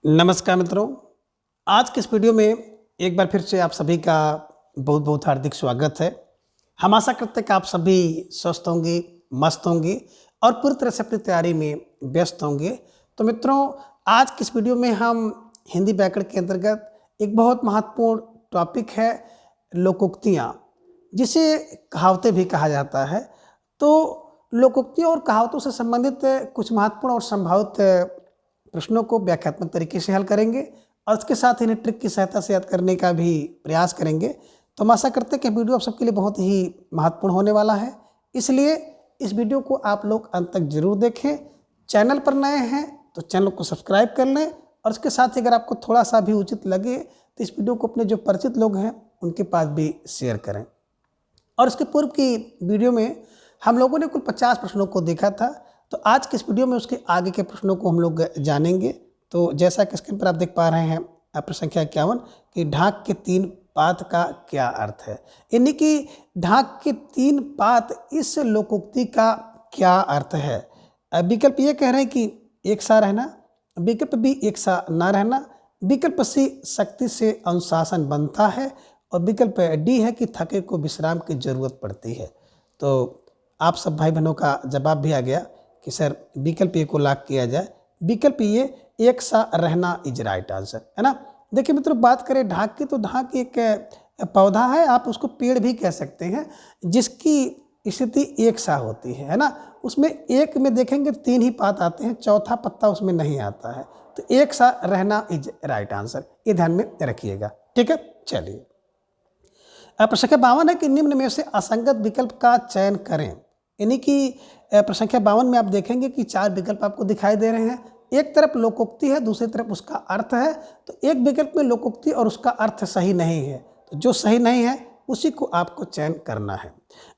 नमस्कार मित्रों। आज के इस वीडियो में एक बार फिर से आप सभी का बहुत बहुत हार्दिक स्वागत है। हम आशा करते हैं कि आप सभी स्वस्थ होंगे, मस्त होंगे और पूरी तरह से अपनी तैयारी में व्यस्त होंगे। तो मित्रों, आज की इस वीडियो में हम हिंदी व्याकरण के अंतर्गत एक बहुत महत्वपूर्ण टॉपिक है लोकोक्तियाँ, जिसे कहावतें भी कहा जाता है। तो लोकोक्तियों और कहावतों से संबंधित कुछ महत्वपूर्ण और संभावित प्रश्नों को व्याख्यात्मक तरीके से हल करेंगे और इसके साथ ही ट्रिक की सहायता से याद करने का भी प्रयास करेंगे। तो हम आशा करते हैं कि वीडियो आप सबके लिए बहुत ही महत्वपूर्ण होने वाला है, इसलिए इस वीडियो को आप लोग अंत तक जरूर देखें। चैनल पर नए हैं तो चैनल को सब्सक्राइब कर लें और इसके साथ ही अगर आपको थोड़ा सा भी उचित लगे तो इस वीडियो को अपने जो परिचित लोग हैं उनके पास भी शेयर करें। और इसके पूर्व की वीडियो में हम लोगों ने कुल 50 प्रश्नों को देखा था, तो आज के इस वीडियो में उसके आगे के प्रश्नों को हम लोग जानेंगे। तो जैसा कि स्क्रीन पर आप देख पा रहे हैं प्रश्न संख्या 51 कि ढाक के 3 पात का क्या अर्थ है, यानी कि ढाक के 3 पात इस लोकोक्ति का क्या अर्थ है। विकल्प ये कह रहे हैं कि एक सा रहना, विकल्प बी एक सा ना रहना, विकल्प सी शक्ति से अनुशासन बनता है और विकल्प डी है कि थके को विश्राम की जरूरत पड़ती है। तो आप सब भाई बहनों का जवाब भी आ गया कि सर विकल्प ए को लॉक किया जाए। विकल्प ये एक सा रहना इज राइट आंसर, है ना। देखिए मित्रों, बात करें ढाक की तो ढाक एक पौधा है, आप उसको पेड़ भी कह सकते हैं, जिसकी स्थिति एक सा होती है ना। उसमें एक में देखेंगे 3 ही पात आते हैं, चौथा पत्ता उसमें नहीं आता है। तो एक सा रहना इज राइट आंसर, ये ध्यान में रखिएगा, ठीक है। चलिए, प्रश्न संख्या 52 है कि निम्न में से असंगत विकल्प का चयन करें। यानी कि प्रश्न संख्या 52 में आप देखेंगे कि 4 विकल्प आपको दिखाई दे रहे हैं। एक तरफ लोकोक्ति है, दूसरी तरफ उसका अर्थ है। तो एक विकल्प में लोकोक्ति और उसका अर्थ सही नहीं है, तो जो सही नहीं है उसी को आपको चयन करना है।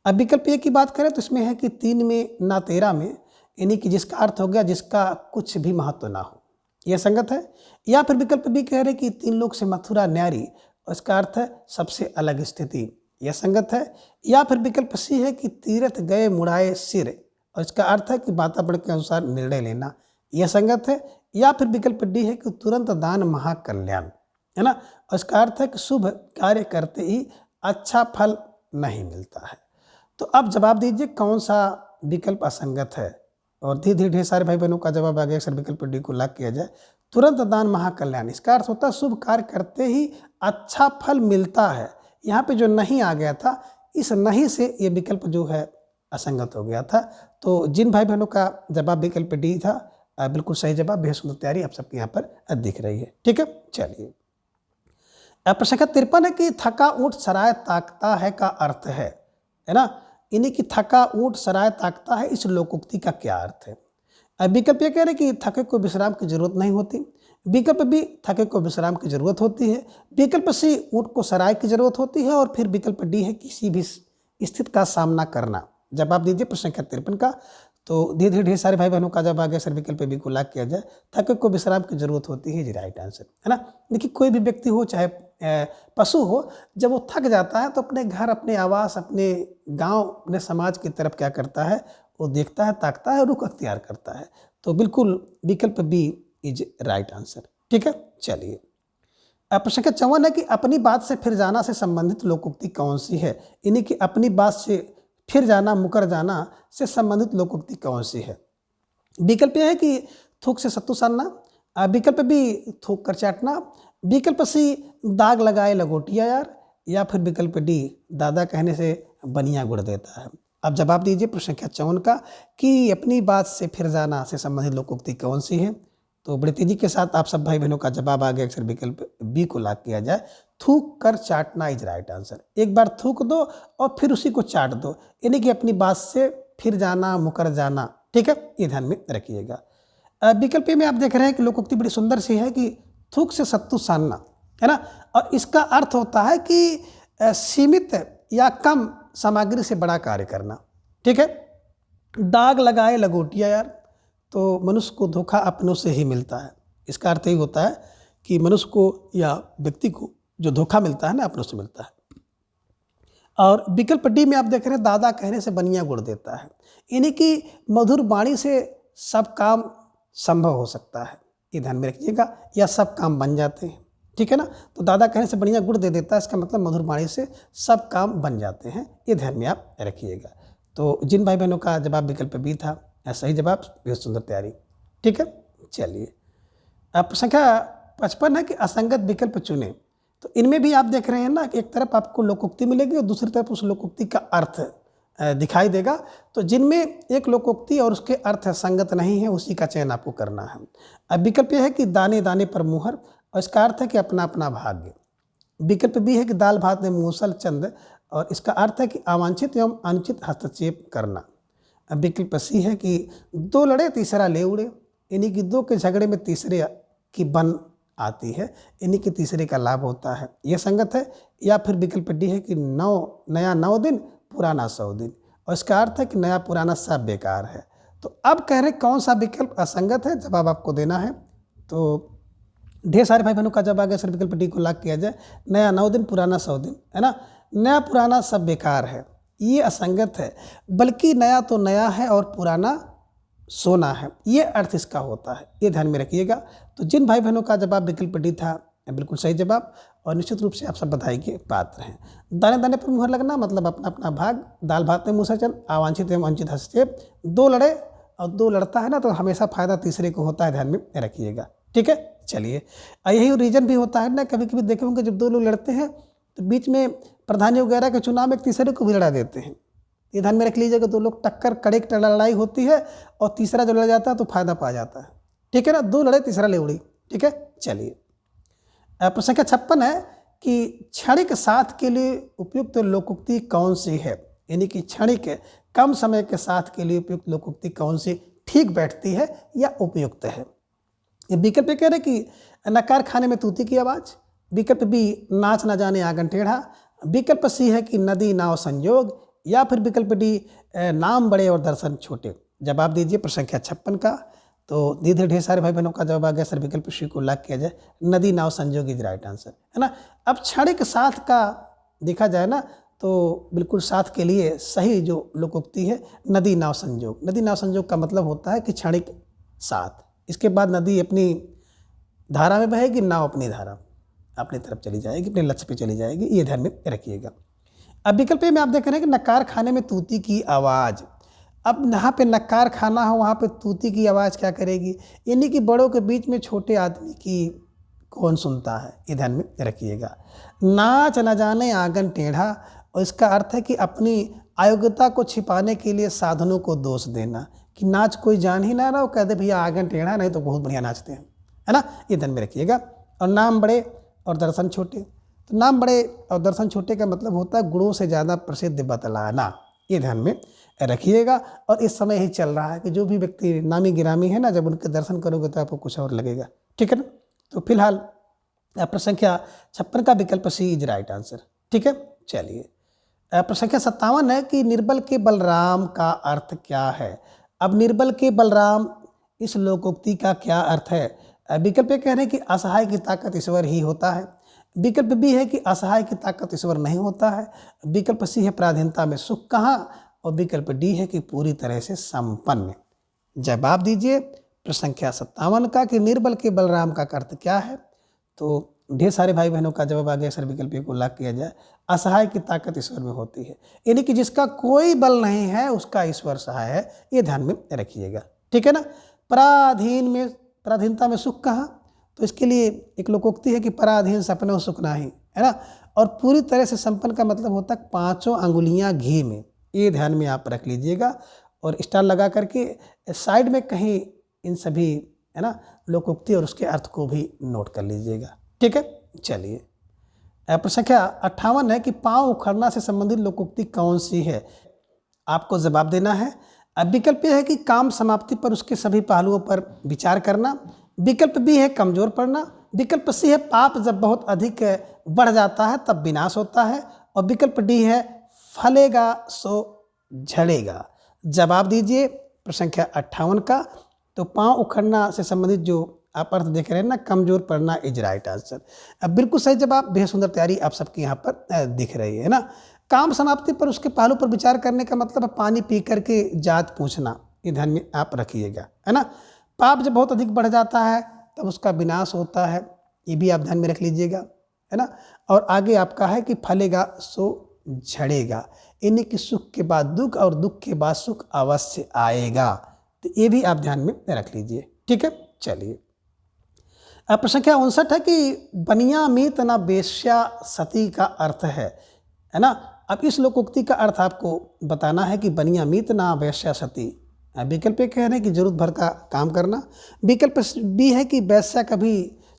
अब विकल्प ए की बात करें तो इसमें है कि 3 में ना 13 में, यानी कि जिसका अर्थ हो गया जिसका कुछ भी महत्व ना हो, यह संगत है। या फिर विकल्प बी कह रहे कि 3 लोक से मथुरा न्यारी, और इसका अर्थ है सबसे अलग स्थिति, यह संगत है। या फिर विकल्प सी है कि तीर्थ गए मुड़ाए सिर, और इसका अर्थ है कि वातावरण के अनुसार निर्णय लेना, यह संगत है। या फिर विकल्प डी है कि तुरंत दान महाकल्याण, है ना, और इसका अर्थ है कि शुभ कार्य करते ही अच्छा फल नहीं मिलता है। तो अब जवाब दीजिए कौन सा विकल्प असंगत है। और धीरे धीरे ढेर सारे भाई बहनों का जवाब आ गया, सर विकल्प डी को लॉक किया जाए। तुरंत दान महाकल्याण, इसका अर्थ होता है शुभ कार्य करते ही अच्छा फल मिलता है। यहाँ पे जो नहीं आ गया था, इस नहीं से ये विकल्प जो है असंगत हो गया था। तो जिन भाई बहनों का जवाब विकल्प डी था, बिल्कुल सही जवाब, बेहद सुंदर तैयारी आप सबके यहाँ पर दिख रही है, ठीक है। चलिए, प्रश्न संख्या 53 है कि थका ऊँट सराय ताकता है का अर्थ है ना। यानी कि थका ऊँट सराय ताकता है, इस लोकोक्ति का क्या अर्थ है। विकल्प ये कह रहे कि थके को विश्राम की जरूरत नहीं होती, विकल्प बी थके को विश्राम की जरूरत होती है, विकल्प सी ऊँट को सराय की जरूरत होती है, और फिर विकल्प डी है किसी भी स्थिति का सामना करना। जवाब दीजिए प्रश्न संख्या 53 का। तो धीरे धीरे ढेर सारे भाई बहनों का जब आ गया, सर विकल्प बी को लॉक किया जाए। थके को विश्राम की जरूरत होती है, जी राइट आंसर, है ना। देखिए, कोई भी व्यक्ति हो चाहे पशु हो, जब वो थक जाता है तो अपने घर, अपने आवास, अपने गांव, अपने समाज की तरफ क्या करता है, वो देखता है, ताकता है, रुख अख्तियार करता है। तो बिल्कुल विकल्प बी इज राइट आंसर, ठीक है। चलिए, प्रश्न संख्या 54 है कि अपनी बात से फिर जाना से संबंधित लोकोक्ति कौन सी है। यानी कि अपनी बात से फिर जाना, मुकर जाना से संबंधित लोकोक्ति कौन सी है। विकल्प यह है कि थूक से सत्तू सानना, विकल्प बी थूक कर चाटना, विकल्प सी दाग लगाए लगोटिया यार, या फिर विकल्प डी दादा कहने से बनिया गुड़ देता है। अब जवाब दीजिए प्रश्न संख्या 54 का कि अपनी बात से फिर जाना से संबंधित लोकोक्ति कौन सी है। तो बड़ी तेजी के साथ आप सब भाई बहनों का जवाब आ गया, अक्सर विकल्प बी को लॉक किया जाए। थूक कर चाटना इज राइट आंसर। एक बार थूक दो और फिर उसी को चाट दो, यानी कि अपनी बात से फिर जाना, मुकर जाना, ठीक है, ये ध्यान में रखिएगा। विकल्प में आप देख रहे हैं कि लोकोक्ति बड़ी सुंदर सी है कि थूक से सत्तू सानना, है ना, और इसका अर्थ होता है कि सीमित या कम सामग्री से बड़ा कार्य करना, ठीक है। दाग लगाए लगोटिया यार, तो मनुष्य को धोखा अपनों से ही मिलता है। इसका अर्थ यही होता है कि मनुष्य को या व्यक्ति को जो धोखा मिलता है ना, अपनों से मिलता है। और विकल्प डी में आप देख रहे हैं दादा कहने से बनिया गुड़ देता है, यानी कि मधुर वाणी से सब काम संभव हो सकता है। ये ध्यान में रखिएगा, या सब काम बन जाते हैं। ठीक है ना, तो दादा कहने से बढ़िया गुड़ दे देता है, इसका मतलब मधुर वाणी से सब काम बन जाते हैं, ये ध्यान में आप रखिएगा। तो जिन भाई बहनों का जवाब विकल्प बी था, सही जवाब, बेहद सुंदर तैयारी। ठीक है, चलिए अब संख्या 55 है कि असंगत विकल्प चुने। तो इनमें भी आप देख रहे हैं ना कि एक तरफ आपको लोकोक्ति मिलेगी और दूसरी तरफ उस लोकोक्ति का अर्थ दिखाई देगा। तो जिनमें एक लोकोक्ति और उसके अर्थ संगत नहीं है, उसी का चयन आपको करना है। अब विकल्प यह है कि दाने दाने पर मुहर, और इसका अर्थ है कि अपना अपना भाग्य। विकल्प बी है कि दाल भात में मूसल चंद, और इसका अर्थ है कि अवांछित एवं अनुचित हस्तक्षेप करना। अब विकल्प सी है कि दो लड़े तीसरा ले उड़े, यानी कि दो के झगड़े में तीसरे की बन आती है, यानी कि तीसरे का लाभ होता है, यह संगत है। या फिर विकल्प डी है कि नया 9 दिन पुराना 100 दिन, और इसका अर्थ है कि नया पुराना सब बेकार है। तो अब कह रहे कौन सा विकल्प असंगत है, जवाब आपको देना है। तो ढेर सारे भाई बहनों का जब आगे सर विकल्प डी को लॉक किया जाए, नया 9 दिन पुराना 100 दिन, है ना, नया पुराना सब बेकार है, ये असंगत है। बल्कि नया तो नया है और पुराना सोना है, ये अर्थ इसका होता है, ये ध्यान में रखिएगा। तो जिन भाई बहनों का जवाब विकल्प डी था, बिल्कुल सही जवाब, और निश्चित रूप से आप सब बधाई के पात्र हैं। दाने दाने पर मुहर लगना मतलब अपना अपना भाग, दाल भात में मूसल चंद, अवांछित एवं अनुचित हस्तक्षेप, दो लड़े और दो लड़ता है ना, तो हमेशा फायदा तीसरे को होता है, ध्यान में रखिएगा। ठीक है, चलिए यही रीजन भी होता है ना, कभी कभी देखे होंगे जब दो लोग लड़ते हैं तो बीच में प्रधानी वगैरह के चुनाव में एक तीसरे को भी लड़ा देते हैं, ये ध्यान में रख लीजिएगा। दो लोग टक्कर कड़े लड़ाई होती है और तीसरा जो लड़ जाता है तो फायदा पा जाता है। ठीक है ना, दो लड़े तीसरा ले उड़ी। ठीक है, चलिए प्रश्न संख्या 56 है कि क्षणिक साथ के लिए उपयुक्त लोकोक्ति कौन सी है, यानी कि क्षणिक कम समय के साथ के लिए उपयुक्त लोकोक्ति कौन सी ठीक बैठती है या उपयुक्त है। ये विकल्प कह रहे कि नकार खाने में तूती की आवाज़, विकल्प बी नाच न जाने आंगन टेढ़ा, विकल्प सी है कि नदी नाव संयोग, या फिर विकल्प डी नाम बड़े और दर्शन छोटे। जवाब दीजिए प्रश्न संख्या 56 का। तो धीरे ढेर सारे भाई बहनों का जवाब आ गया सर विकल्प सी को लॉक किया जाए, नदी नाव संयोग इज राइट आंसर, है ना। अब क्षणिक साथ का देखा जाए ना, तो बिल्कुल साथ के लिए सही जो लोकोक्ति है नदी नाव संयोग। नदी नाव संयोग का मतलब होता है कि क्षणिक साथ, इसके बाद नदी अपनी धारा में बहेगी, नाव अपनी धारा अपनी तरफ चली जाएगी, अपने लक्ष्य पे चली जाएगी, ये ध्यान में रखिएगा। अब विकल्प में आप देख रहे हैं कि नकार खाने में तूती की आवाज़। अब यहाँ पे नकार खाना हो, वहाँ पे तूती की आवाज़ क्या करेगी, यानी कि बड़ों के बीच में छोटे आदमी की कौन सुनता है, ये ध्यान में रखिएगा। नाच न जाने आंगन टेढ़ा, और इसका अर्थ है कि अपनी अयोग्यता को छिपाने के लिए साधनों को दोष देना, कि नाच कोई जान ही ना रहा, वो कह दे भैया आंगन टेढ़ा, नहीं तो बहुत बढ़िया नाचते हैं, है ना, ये ध्यान में रखिएगा। और नाम बड़े और दर्शन छोटे, तो नाम बड़े और दर्शन छोटे का मतलब होता है गुणों से ज़्यादा प्रसिद्ध बतलाना, ये ध्यान में रखिएगा। और इस समय ही चल रहा है कि जो भी व्यक्ति नामी गिरामी है ना, जब उनके दर्शन करोगे तो आपको कुछ और लगेगा। ठीक है ना, तो फिलहाल प्रश्न संख्या 56 का विकल्प सी इज राइट आंसर। ठीक है, चलिए प्रश्न संख्या 57 है कि निर्बल के बलराम का अर्थ क्या है। अब निर्बल के बलराम इस लोकोक्ति का क्या अर्थ है। विकल्प कह रहे हैं कि असहाय की ताकत ईश्वर ही होता है, विकल्प बी है कि असहाय की ताकत ईश्वर नहीं होता है, विकल्प सी है पराधीनता में सुख कहाँ, और विकल्प डी है कि पूरी तरह से संपन्न। जवाब दीजिए प्रश्न संख्या 57 का कि निर्बल के बलराम का अर्थ क्या है। तो ढेर सारे भाई बहनों का जवाब आ गया सर विकल्प को लॉक किया जाए, असहाय की ताकत ईश्वर में होती है, यानी कि जिसका कोई बल नहीं है उसका ईश्वर सहाय है, ये ध्यान में रखिएगा। ठीक है ना, पराधीनता में सुख कहाँ, तो इसके लिए एक लोकोक्ति है कि पराधीन सपनों सुख नाही, है ना। और पूरी तरह से संपन्न का मतलब होता है 5 अंगुलियां घी में, ये ध्यान में आप रख लीजिएगा। और स्टार लगा करके साइड में कहीं इन सभी, है ना, लोकोक्ति और उसके अर्थ को भी नोट कर लीजिएगा। ठीक है, चलिए प्रश्न संख्या 58 है कि पाँव उखड़ना से संबंधित लोकोक्ति कौन सी है। आपको जवाब देना है। अब विकल्प यह है कि काम समाप्ति पर उसके सभी पहलुओं पर विचार करना, विकल्प बी है कमजोर पड़ना, विकल्प सी है पाप जब बहुत अधिक बढ़ जाता है तब विनाश होता है, और विकल्प डी है फलेगा सो झड़ेगा। जवाब दीजिए प्रश्न संख्या 58 का। तो पाँव उखड़ना से संबंधित जो आप अर्थ देख रहे हैं ना, कमजोर पड़ना इज राइट आंसर। अब बिल्कुल सही जवाब, बेहद सुंदर तैयारी आप सबकी यहाँ पर दिख रही है ना। काम समाप्ति पर उसके पहलू पर विचार करने का मतलब है पानी पी करके जात पूछना, ये ध्यान में आप रखिएगा, है ना। पाप जब बहुत अधिक बढ़ जाता है तब उसका विनाश होता है, ये भी आप ध्यान में रख लीजिएगा, है ना। और आगे आपका है कि फलेगा सो झड़ेगा, यानी कि सुख के बाद दुख और दुख के बाद सुख अवश्य आएगा। तो ये भी आप ध्यान में रख लीजिए, ठीक है। चलिए, अब प्रश्न क्या 59 है कि बनिया मीत न वेश्या सती का अर्थ है ना। अब इस लोकोक्ति का अर्थ आपको बताना है कि बनिया मीत ना वेश्या सती। विकल्प ए कह रहे हैं कि जरूरत भर का काम करना। विकल्प बी है कि वेश्या कभी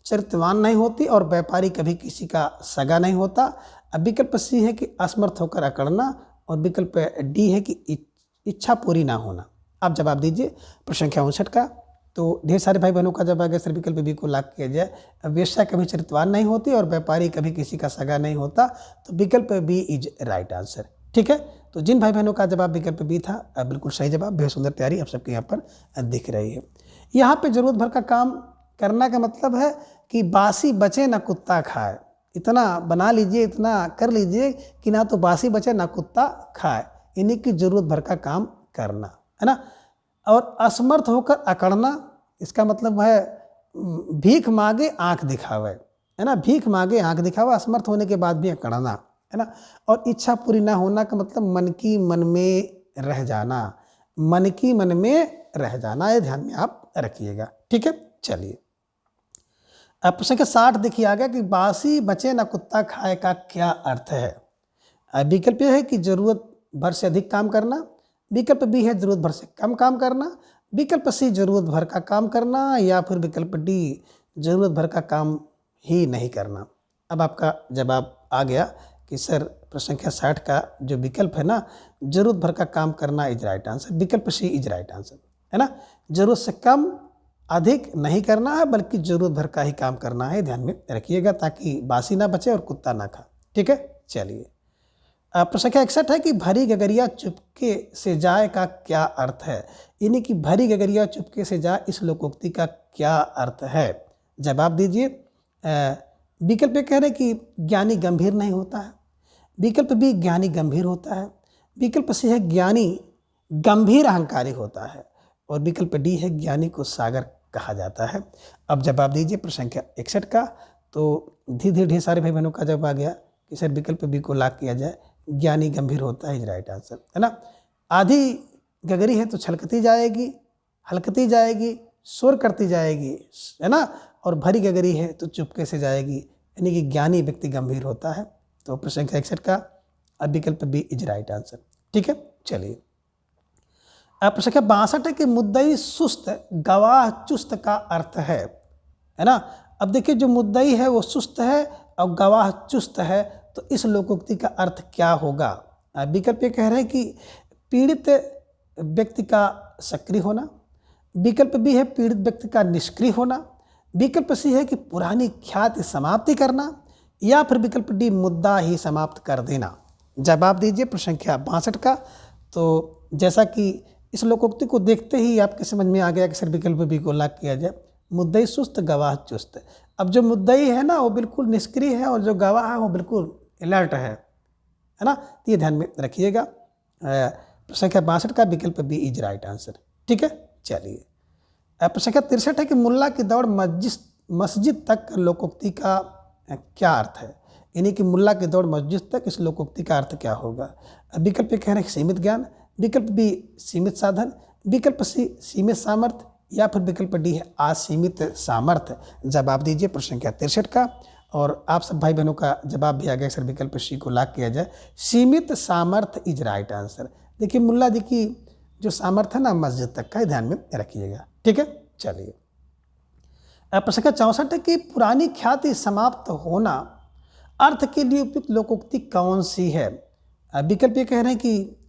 चरित्रवान नहीं होती और व्यापारी कभी किसी का सगा नहीं होता। अब विकल्प सी है कि असमर्थ होकर अकड़ना, और विकल्प डी है कि इच्छा पूरी ना होना। आप जवाब दीजिए प्रश्न संख्या 59 का। तो ढेर सारे भाई बहनों का जब अगर सर विकल्प बी को लाग किया जाए, वेश्या कभी चरित्रवान नहीं होती और व्यापारी कभी किसी का सगा नहीं होता, तो विकल्प बी इज राइट आंसर, ठीक है। तो जिन भाई बहनों का जवाब विकल्प बी था, बिल्कुल सही जवाब, बेहद सुंदर तैयारी आप सबके यहाँ पर दिख रही है। यहाँ पे जरूरत भर का काम करना का मतलब है कि बासी बचे ना कुत्ता खाए। इतना बना लीजिए, इतना कर लीजिए कि ना तो बासी बचे ना कुत्ता खाए, इन्हीं की जरूरत भर का काम करना, है ना। और असमर्थ होकर अकड़ना, इसका मतलब है भीख मांगे आंख दिखावे, है ना। भीख मांगे आंख दिखावा, असमर्थ होने के बाद भी अकड़ना, है ना। और इच्छा पूरी ना होना का मतलब मन की मन में रह जाना, मन की मन में रह जाना, ये ध्यान में आप रखिएगा, ठीक है। चलिए, अब प्रश्न के 60 देखिए आ गया कि बासी बचे ना कुत्ता खाए का क्या अर्थ है। विकल्प यह है कि जरूरत भर से अधिक काम करना। विकल्प बी है जरूरत भर से कम काम करना। विकल्प सी जरूरत भर का काम करना, या फिर विकल्प डी जरूरत भर का काम ही नहीं करना। अब आपका जवाब आ गया कि सर प्रश्न संख्या 60 का जो विकल्प है ना, जरूरत भर का काम करना इज राइट आंसर, विकल्प सी इज राइट आंसर, है ना। जरूरत से कम अधिक नहीं करना है, बल्कि जरूरत भर का ही काम करना है, ध्यान में रखिएगा, ताकि बासी ना बचे और कुत्ता ना खा, ठीक है। चलिए, प्रश्न संख्या 61 है कि भरी गगरिया चुपके से जाए का क्या अर्थ है, यानी कि भरी गगरिया चुपके से जाए इस लोकोक्ति का क्या अर्थ है। जवाब दीजिए। विकल्प कह रहे कि ज्ञानी गंभीर नहीं होता है। विकल्प बी ज्ञानी गंभीर होता है। विकल्प सी है ज्ञानी गंभीर अहंकारी होता है, और विकल्प डी है ज्ञानी को सागर कहा जाता है। अब जवाब दीजिए प्रश्न संख्या 61 का। तो धीरे धीरे ढेर सारे भाई बहनों का जवाब आ गया कि सर विकल्प बी को लाग किया जाए, ज्ञानी गंभीर होता है इज राइट आंसर, है ना। आधी गगरी है तो छलकती जाएगी, हलकती जाएगी, शोर करती जाएगी, है ना। और भरी गगरी है तो चुपके से जाएगी, यानी कि ज्ञानी व्यक्ति गंभीर होता है। तो प्रश्न संख्या 61 का अब विकल्प बी इज राइट आंसर, ठीक है। चलिए, अब प्रश्न संख्या 62 है कि मुद्दई सुस्त गवाह चुस्त का अर्थ है ना। अब देखिए, जो मुद्दई है वो सुस्त है और गवाह चुस्त है, तो इस लोकोक्ति का अर्थ क्या होगा। विकल्प ये कह रहे हैं कि पीड़ित व्यक्ति का सक्रिय होना। विकल्प बी है पीड़ित व्यक्ति का निष्क्रिय होना। विकल्प सी है कि पुरानी ख्याति समाप्ति करना, या फिर विकल्प डी मुद्दा ही समाप्त कर देना। जवाब दीजिए प्रश्न संख्या 62 का। तो जैसा कि इस लोकोक्ति को देखते ही आपके समझ में आ गया कि सर विकल्प बी को लाग किया जाए, मुद्दई सुस्त गवाह चुस्त। अब जो मुद्दई है ना वो बिल्कुल निष्क्रिय है, और जो गवाह है वो बिल्कुल अलर्ट है ना। तो ये ध्यान में रखिएगा। प्रश्न संख्या 62 का विकल्प बी इज राइट आंसर, ठीक है। चलिए, प्रश्न संख्या 63 है कि मुल्ला की दौड़ मस्जिद तक लोकोक्ति का क्या अर्थ है, यानी कि मुल्ला की दौड़ मस्जिद तक इस लोकोक्ति का अर्थ क्या होगा। विकल्प कह रहे हैं सीमित ज्ञान। विकल्प बी सीमित साधन। विकल्प सी सीमित सामर्थ्य, या फिर विकल्प डी है असीमित सामर्थ्य। जवाब दीजिए प्रश्न संख्या 63 का। और आप सब भाई बहनों का जवाब भी आ गया सर विकल्प सी को लाग किया जाए, सीमित सामर्थ्य इज राइट आंसर। देखिए, मुल्ला जी की जो सामर्थ्य है ना मस्जिद तक का, ध्यान में रखिएगा, ठीक है। चलिए, प्रश्न संख्या 64 है कि पुरानी ख्याति समाप्त होना अर्थ के लिए उपयुक्त लोकोक्ति कौन सी है। विकल्प ये कह रहे हैं कि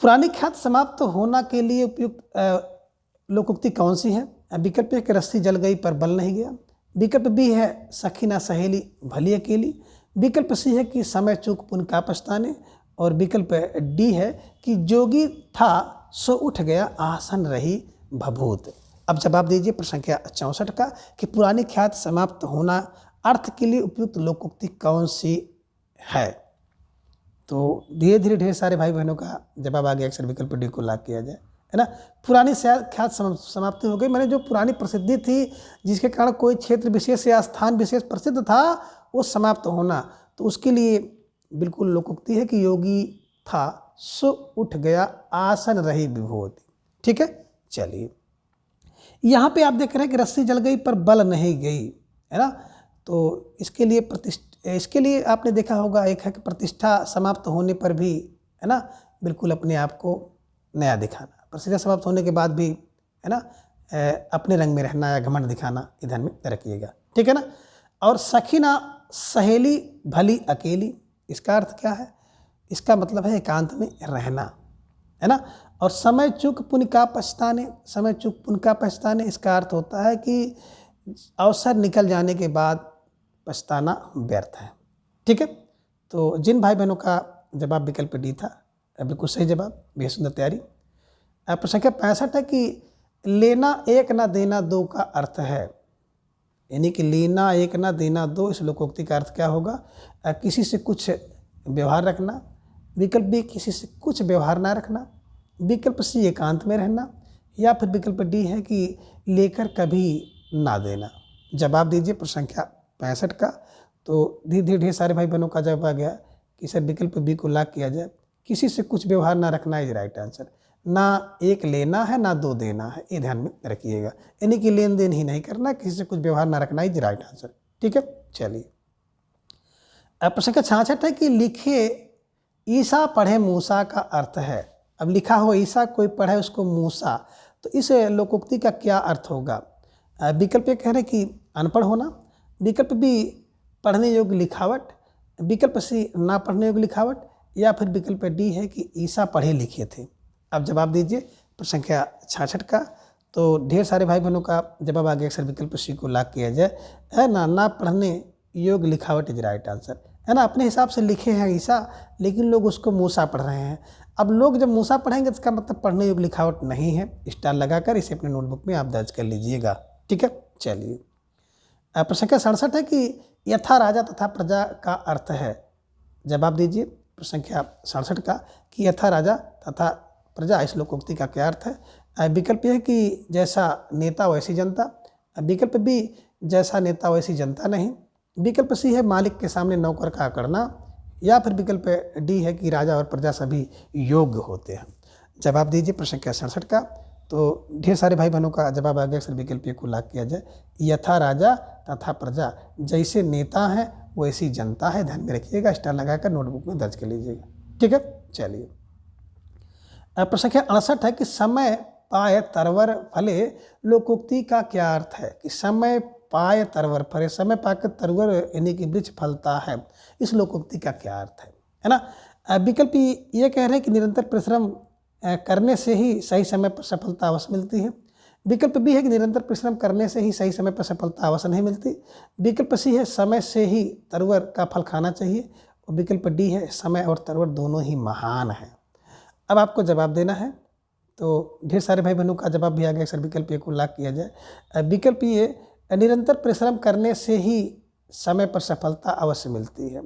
पुरानी ख्याति समाप्त होना के लिए उपयुक्त लोकोक्ति कौन सी है। विकल्प है कि रस्सी जल गई पर बल नहीं गया। विकल्प बी है सखी ना सहेली भली अकेली। विकल्प सी है कि समय चूक पुन का पछताने। और विकल्प डी है कि जोगी था सो उठ गया आसन रही भभूत। अब जवाब दीजिए प्रश्न संख्या 64 का कि पुरानी ख्याति समाप्त होना अर्थ के लिए उपयुक्त लोकोक्ति कौन सी है। तो धीरे धीरे ढेर सारे भाई बहनों का जवाब आ गया, अक्सर विकल्प डी को लाग किया जाए। है ना। पुरानी ख्यात समाप्ति हो गई, मैंने जो पुरानी प्रसिद्धि थी जिसके कारण कोई क्षेत्र विशेष या स्थान विशेष प्रसिद्ध था वो समाप्त होना, तो उसके लिए बिल्कुल लोकोक्ति है कि योगी था सो उठ गया आसन रही विभूति। ठीक है, चलिए यहाँ पे आप देख रहे हैं कि रस्सी जल गई पर बल नहीं गई, है ना। तो इसके लिए आपने देखा होगा एक है कि प्रतिष्ठा समाप्त होने पर भी, है ना, बिल्कुल अपने आप को नया दिखाना, प्रतिष्ठा समाप्त होने के बाद भी, है ना, अपने रंग में रहना या घमंड दिखाना, ध्यान में रखिएगा। ठीक है ना। और सखी ना सहेली भली अकेली, इसका अर्थ क्या है? इसका मतलब है एकांत में रहना, है ना। और समय चूक पुण्य का पछताने, समय चूक पुण्य का पछताने, इसका अर्थ होता है कि अवसर निकल जाने के बाद पछताना व्यर्थ है। ठीक है। तो जिन भाई बहनों का जवाब विकल्प डी था, बिल्कुल सही जवाब, बेहद सुंदर तैयारी। प्रश्न संख्या 65 है कि लेना एक ना देना दो का अर्थ है, यानी कि लेना एक ना देना दो, इस लोकोक्ति का अर्थ क्या होगा? किसी से कुछ व्यवहार रखना, विकल्प बी किसी से कुछ व्यवहार ना रखना, विकल्प सी एकांत में रहना, या फिर विकल्प डी है कि लेकर कभी ना देना। जवाब दीजिए प्रश्न संख्या 65 का। तो धीरे धीरे ढेर सारे भाई बहनों का जवाब आ गया कि सर विकल्प बी को लॉक किया जाए, किसी से कुछ व्यवहार ना रखना इज राइट आंसर। ना एक लेना है ना दो देना है, ये ध्यान में रखिएगा, यानी कि लेन देन ही नहीं करना, किसी से कुछ व्यवहार ना रखना इज राइट आंसर। ठीक है, चलिए प्रश्न संख्या 66 है कि लिखे ईसा पढ़े मूसा का अर्थ है। अब लिखा हो ईसा, कोई पढ़े उसको मूसा, तो इस लोकोक्ति का क्या अर्थ होगा? विकल्प ये कह रहे कि अनपढ़ होना, विकल्प बी पढ़ने योग्य लिखावट, विकल्प सी ना पढ़ने योग्य लिखावट, या फिर विकल्प डी है कि ईसा पढ़े लिखे थे। अब जवाब दीजिए प्रश्न संख्या 66 का। तो ढेर सारे भाई बहनों का जवाब आ गया, अक्सर विकल्प सी को लॉक किया जाए, है ना पढ़ने योग्य लिखावट इज राइट आंसर, है ना। अपने हिसाब से लिखे हैं ईसा, लेकिन लोग उसको मूसा पढ़ रहे हैं। अब लोग जब मूसा पढ़ेंगे तो इसका मतलब पढ़ने योग्य लिखावट नहीं है, स्टार लगाकर इसे अपने नोटबुक में आप दर्ज कर लीजिएगा। ठीक है, चलिए प्रश्न संख्या 67 है कि यथा राजा तथा प्रजा का अर्थ है। जवाब दीजिए प्रश्न संख्या 67 का कि यथा राजा तथा प्रजा, इस लोकोक्ति का क्या अर्थ है? विकल्प यह है कि जैसा नेता वैसी जनता, विकल्प बी जैसा नेता वैसी जनता नहीं, विकल्प सी है मालिक के सामने नौकर का करना, या फिर विकल्प डी है कि राजा और प्रजा सभी योग्य होते हैं। जवाब दीजिए प्रश्न संख्या 67 का। तो ढेर सारे भाई बहनों का जवाब आ गया, अक्सर विकल्प को लॉक किया जाए, यथा राजा तथा प्रजा, जैसे नेता हैं वैसी जनता है, ध्यान में रखिएगा, स्टार लगाकर नोटबुक में दर्ज कर लीजिएगा। ठीक है, चलिए प्रश्न संख्या 68 है कि समय पाए तरवर फले, लोकोक्ति का क्या अर्थ है? कि समय पाए तरवर फले, समय पाकर तरवर यानी कि वृक्ष फलता है, इस लोकोक्ति का क्या अर्थ है ना। विकल्प ये कह रहे हैं कि निरंतर परिश्रम करने से ही सही समय पर सफलता अवश्य मिलती है, विकल्प बी है कि निरंतर परिश्रम करने से ही सही समय पर सफलता अवश्य नहीं मिलती, विकल्प सी है समय से ही तरवर का फल खाना चाहिए, और विकल्प डी है समय और तरवर दोनों ही महान हैं। अब आपको जवाब देना है, तो ढेर सारे भाई बहनों का जवाब भी आ गया, सर विकल्प ए को लॉक किया जाए। विकल्प ये निरंतर परिश्रम करने से ही समय पर सफलता अवश्य मिलती है।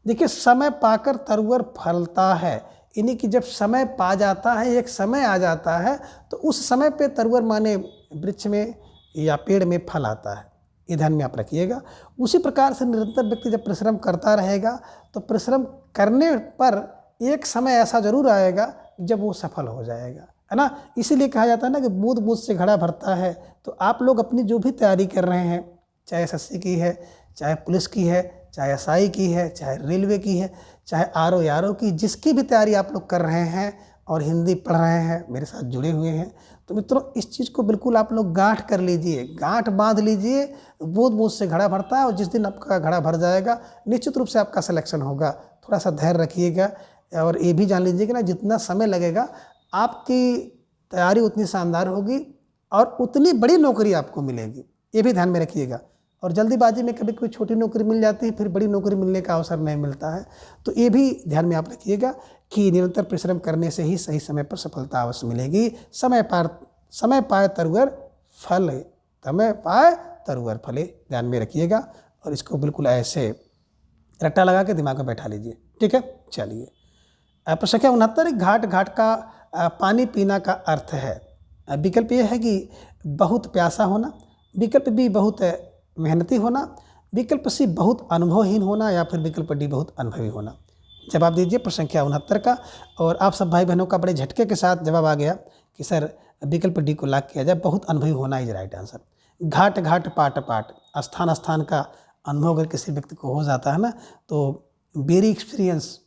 देखिए समय पाकर तरवर फलता है, यानी कि जब समय पा जाता है, एक समय आ जाता है, तो उस समय पे तरवर माने वृक्ष में या पेड़ में फल आता है, ये ध्यान में आप रखिएगा। उसी प्रकार से निरंतर व्यक्ति जब परिश्रम करता रहेगा तो परिश्रम करने पर एक समय ऐसा जरूर आएगा जब वो सफल हो जाएगा, है ना। इसीलिए कहा जाता है ना कि बूंद बूंद से घड़ा भरता है। तो आप लोग अपनी जो भी तैयारी कर रहे हैं, चाहे एसएससी की है, चाहे पुलिस की है, चाहे एसआई की है, चाहे रेलवे की है, चाहे आरओ यारो की, जिसकी भी तैयारी आप लोग कर रहे हैं और हिंदी पढ़ रहे हैं, मेरे साथ जुड़े हुए हैं, तो मित्रों इस चीज़ को बिल्कुल आप लोग गांठ कर लीजिए, गांठ बांध लीजिए। बूंद बूंद से घड़ा भरता है, और जिस दिन आपका घड़ा भर जाएगा निश्चित रूप से आपका सिलेक्शन होगा। थोड़ा सा धैर्य रखिएगा, और ये भी जान लीजिए कि ना जितना समय लगेगा आपकी तैयारी उतनी शानदार होगी और उतनी बड़ी नौकरी आपको मिलेगी, ये भी ध्यान में रखिएगा। और जल्दीबाजी में कभी कोई छोटी नौकरी मिल जाती है, फिर बड़ी नौकरी मिलने का अवसर नहीं मिलता है, तो ये भी ध्यान में आप रखिएगा कि निरंतर परिश्रम करने से ही सही समय पर सफलता अवश्य मिलेगी। समय पाए तरवर फले, समय पाए तरवर फले, ध्यान में रखिएगा, और इसको बिल्कुल ऐसे रट्टा लगा के दिमाग में बैठा लीजिए। ठीक है, चलिए प्रश्न संख्या 69, घाट घाट का पानी पीना का अर्थ है। विकल्प ये है कि बहुत प्यासा होना, विकल्प बी बहुत मेहनती होना, विकल्प सी बहुत अनुभवहीन होना, या फिर विकल्प डी बहुत अनुभवी होना। जवाब दीजिए प्रश्न संख्या 69 का। और आप सब भाई बहनों का बड़े झटके के साथ जवाब आ गया कि सर विकल्प डी को लॉक किया जाए, बहुत अनुभवी होना इज राइट आंसर। घाट घाट पाट पाट, स्थान स्थान का अनुभव अगर किसी व्यक्ति को हो जाता है ना, तो वेरी एक्सपीरियंस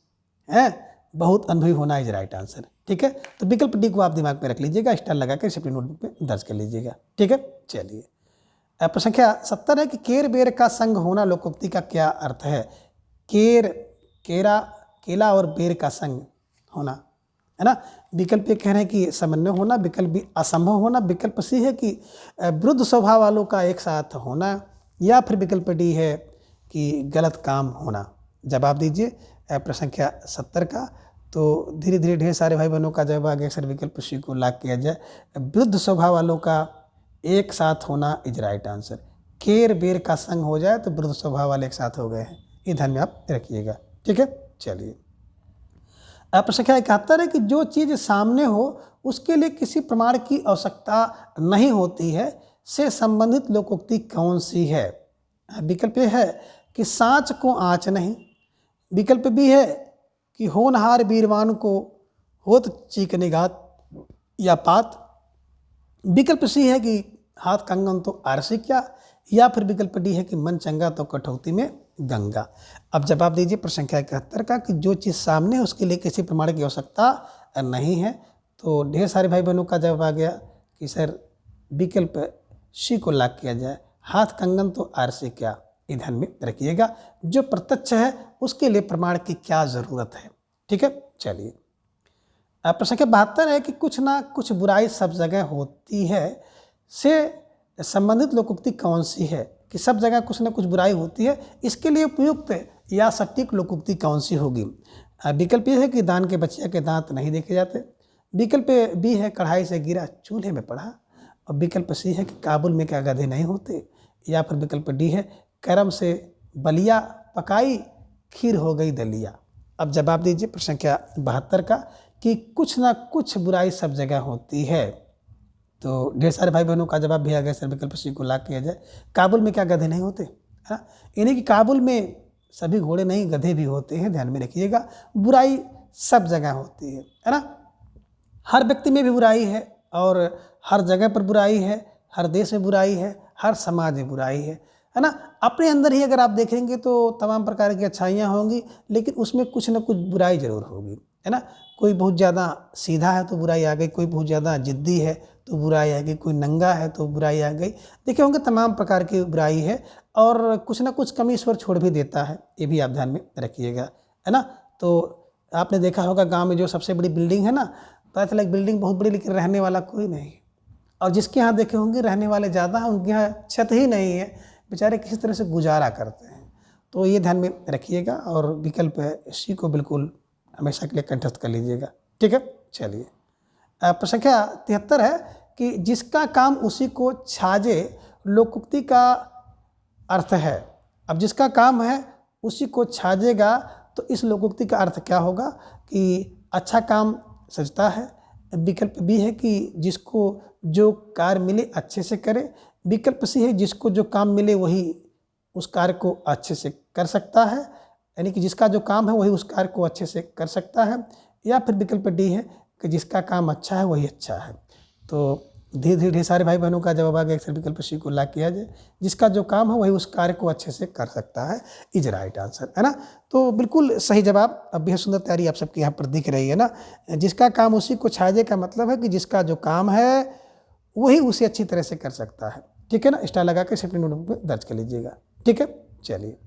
है, बहुत अनुभवी होना इज राइट आंसर। ठीक है, तो विकल्प डी को आप दिमाग में रख लीजिएगा, स्टार लगा कर अपनी नोटबुक में दर्ज कर लीजिएगा। ठीक है, चलिए प्रश्न संख्या 70 है कि केर बेर का संग होना लोकोक्ति का क्या अर्थ है। केर, केरा, केला और बेर का संग होना, है ना। विकल्प ए कह रहे हैं कि समन्वय होना, विकल्प बी असंभव होना, विकल्प सी है कि वृद्ध स्वभाव वालों का एक साथ होना, या फिर विकल्प डी है कि गलत काम होना। जवाब दीजिए प्रश्न संख्या 70 का। तो धीरे धीरे ढेर सारे भाई बहनों का जवाब आ गया, सर विकल्प सी को लॉक किया जाए, वृद्ध स्वभाव वालों का एक साथ होना इज राइट आंसर। केर बेर का संग हो जाए तो वृद्ध स्वभाव वाले एक साथ हो गए हैं, ये ध्यान में आप रखिएगा। ठीक है, चलिए प्रश्न संख्या 71 है कि जो चीज़ सामने हो उसके लिए किसी प्रमाण की आवश्यकता नहीं होती है से संबंधित लोकोक्ति कौन सी है। विकल्प ए है कि सांच को आँच नहीं, विकल्प बी है कि होनहार वीरवान को होत चीकने गात या पात, विकल्प सी है कि हाथ कंगन तो आरसी क्या, या फिर विकल्प डी है कि मन चंगा तो कठौती में गंगा। अब जवाब दीजिए प्रश्न संख्या 71 का कि जो चीज़ सामने है उसके लिए किसी प्रमाण की आवश्यकता नहीं है। तो ढेर सारे भाई बहनों का जवाब आ गया कि सर विकल्प सी को लॉक किया जाए, हाथ कंगन तो आरसी क्या, ये ध्यान में रखिएगा। जो प्रत्यक्ष है उसके लिए प्रमाण की क्या ज़रूरत है। ठीक है, चलिए प्रश्न संख्या 72 है कि कुछ ना कुछ बुराई सब जगह होती है से संबंधित लोकोक्ति कौन सी है। कि सब जगह कुछ ना कुछ बुराई होती है, इसके लिए उपयुक्त या सटीक लोकोक्ति कौन सी होगी। विकल्प ये है कि दान के बच्चिया के दांत नहीं देखे जाते, विकल्प बी है कढ़ाई से गिरा चूल्हे में पड़ा, और विकल्प सी है कि काबुल में क्या गधे नहीं होते, या फिर विकल्प डी है करम से बलिया पकाई खीर हो गई दलिया। अब जवाब दीजिए प्रश्न संख्या 72 का कि कुछ ना कुछ बुराई सब जगह होती है। तो ढेर सारे भाई बहनों का जवाब भी आ गया, सर विकल्प सी को लॉक किया जाए, काबुल में क्या गधे नहीं होते, है ना। यानी कि काबुल में सभी घोड़े नहीं गधे भी होते हैं, ध्यान में रखिएगा। बुराई सब जगह होती है ना। हर व्यक्ति में भी बुराई है, और हर जगह पर बुराई है, हर देश में बुराई है, हर समाज में बुराई है ना। अपने अंदर ही अगर आप देखेंगे तो तमाम प्रकार की अच्छाइयाँ होंगी, लेकिन उसमें कुछ ना कुछ बुराई जरूर होगी, है ना। कोई बहुत ज़्यादा सीधा है तो बुराई आ गई, कोई बहुत ज़्यादा जिद्दी है तो बुराई आ गई, कोई नंगा है तो बुराई आ गई। देखे होंगे तमाम प्रकार की बुराई है, और कुछ ना कुछ कमी ईश्वर छोड़ भी देता है, ये भी आप ध्यान में रखिएगा, है ना। तो आपने देखा होगा गांव में जो सबसे बड़ी बिल्डिंग है ना, पता चला बिल्डिंग बहुत बड़ी लेकिन रहने वाला कोई नहीं, और जिसके यहाँ देखे होंगे रहने वाले ज़्यादा हैं, उनके यहाँ छत ही नहीं है, बेचारे किसी तरह से गुजारा करते हैं। तो ये ध्यान में रखिएगा, और विकल्प सी को बिल्कुल हमेशा के लिए कंठस्थ कर लीजिएगा। ठीक है, चलिए प्रश्न संख्या 73 है कि जिसका काम उसी को छाजे लोकोक्ति का अर्थ है। अब जिसका काम है उसी को छाजेगा, तो इस लोकोक्ति का अर्थ क्या होगा कि अच्छा काम सजता है, विकल्प बी है कि जिसको जो कार्य मिले अच्छे से करे, विकल्प सी है जिसको जो काम मिले वही उस कार्य को अच्छे से कर सकता है, यानी कि जिसका जो काम है वही उस कार्य को अच्छे से कर सकता है, या फिर विकल्प डी है कि जिसका काम अच्छा है वही अच्छा है। तो धीरे धीरे ढेर सारे भाई बहनों का जवाब आ गया, अक्सर विकल्प सी को लॉक किया जाए, जिसका जो काम है वही उस कार्य को अच्छे से कर सकता है, इज राइट आंसर, है ना। तो बिल्कुल सही जवाब। अब बेहद सुंदर तैयारी आप सबके यहाँ पर दिख रही है ना। जिसका काम उसी को छाजे का मतलब है कि जिसका जो काम है वही उसे अच्छी तरह से कर सकता है। ठीक है ना, स्टार लगा के अपनी नोटबुक में दर्ज कर लीजिएगा। ठीक है, चलिए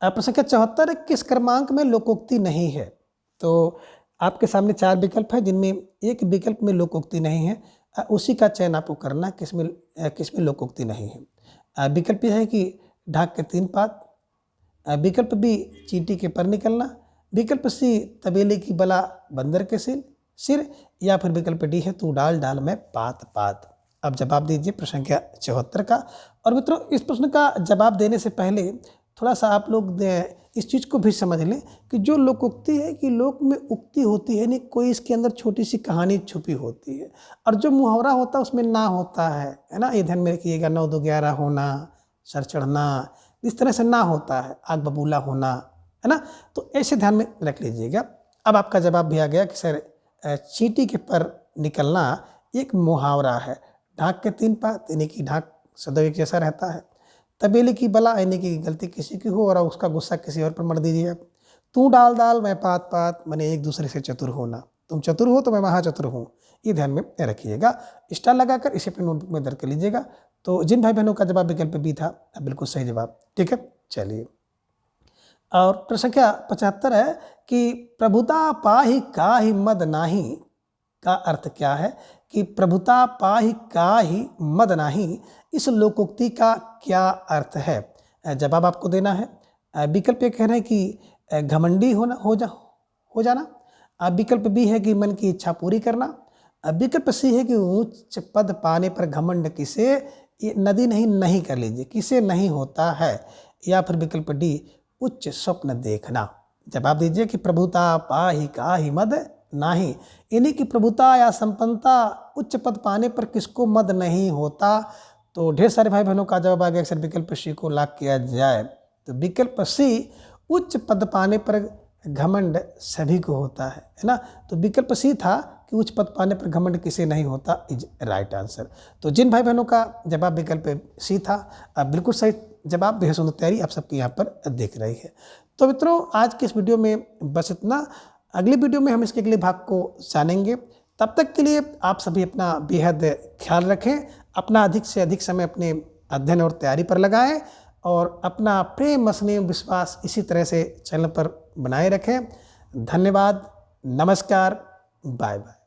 प्रश्न संख्या 74 है किस क्रमांक में लोकोक्ति नहीं है। तो आपके सामने 4 विकल्प है, जिनमें एक विकल्प में लोकोक्ति नहीं है, उसी का चयन आपको करना है किसमें लोकोक्ति नहीं है। विकल्प यह है कि ढाक के 3 पात, विकल्प बी चींटी के पर निकलना, विकल्प सी तबेले की बला बंदर के सिर, या फिर विकल्प डी है तू डाल डाल में पात पात। अब जवाब दीजिए प्रश्न संख्या 74 का। और मित्रों, इस प्रश्न का जवाब देने से पहले थोड़ा सा आप लोग इस चीज़ को भी समझ लें कि जो लोकोक्ति है कि लोक में उक्ति होती है नहीं, कोई इसके अंदर छोटी सी कहानी छुपी होती है, और जो मुहावरा होता है उसमें ना होता है ना। ये ध्यान में रखिएगा, 9 2 11 होना, सर चढ़ना, इस तरह से ना होता है, आग बबूला होना, है ना। तो ऐसे ध्यान में रख लीजिएगा। अब आपका जवाब भी आ गया कि सर चींटी के पर निकलना एक मुहावरा है। ढाक के 3 पात, यानी कि ढाक सदैव एक जैसा रहता है। तबेले की बला, यानी कि गलती किसी की हो और उसका गुस्सा किसी और पर मर दीजिए आप। तू डाल डाल मैं पात पात, मैंने एक दूसरे से चतुर होना। तुम चतुर हो तो मैं महाचतुर हूँ, ये ध्यान में रखिएगा। स्टार लगाकर इसे अपने नोटबुक में दर्ज कर लीजिएगा। तो जिन भाई बहनों का जवाब विकल्प बी था, बिल्कुल सही जवाब, ठीक है। चलिए, और प्रश्न संख्या 75 है कि प्रभुता पाहि काहि मद नाही का अर्थ क्या है कि प्रभुता पाहि काहि मद नाही, इस लोकोक्ति का क्या अर्थ है। जवाब आपको देना है। विकल्प ये कह रहे हैं कि घमंडी हो जाना। विकल्प बी है कि मन की इच्छा पूरी करना। विकल्प सी है कि उच्च पद पाने पर घमंड किसे, नदी नहीं कर लीजिए, किसे नहीं होता है। या फिर विकल्प डी, उच्च स्वप्न देखना। जवाब दीजिए कि प्रभुता पाहि काहि मद नाही, यानी कि प्रभुता या संपन्नता, उच्च पद पाने पर किसको मद नहीं होता। तो ढेर सारे भाई बहनों का जवाब आ गया, अक्सर विकल्प सी को लॉक किया जाए। तो विकल्प सी, उच्च पद पाने पर घमंड सभी को होता है ना। तो विकल्प सी था कि उच्च पद पाने पर घमंड किसे नहीं होता, इज राइट आंसर। तो जिन भाई बहनों का जवाब विकल्प सी था, बिल्कुल सही जवाब, बेहद सुंदर तैयारी आप सबकी यहाँ पर दिख रही है। तो मित्रों, आज के इस वीडियो में बस इतना। अगली वीडियो में हम इसके अगले भाग को जानेंगे। तब तक के लिए आप सभी अपना बेहद ख्याल रखें, अपना अधिक से अधिक समय अपने अध्ययन और तैयारी पर लगाएं, और अपना प्रेम स्नेह विश्वास इसी तरह से चैनल पर बनाए रखें। धन्यवाद, नमस्कार, बाय बाय।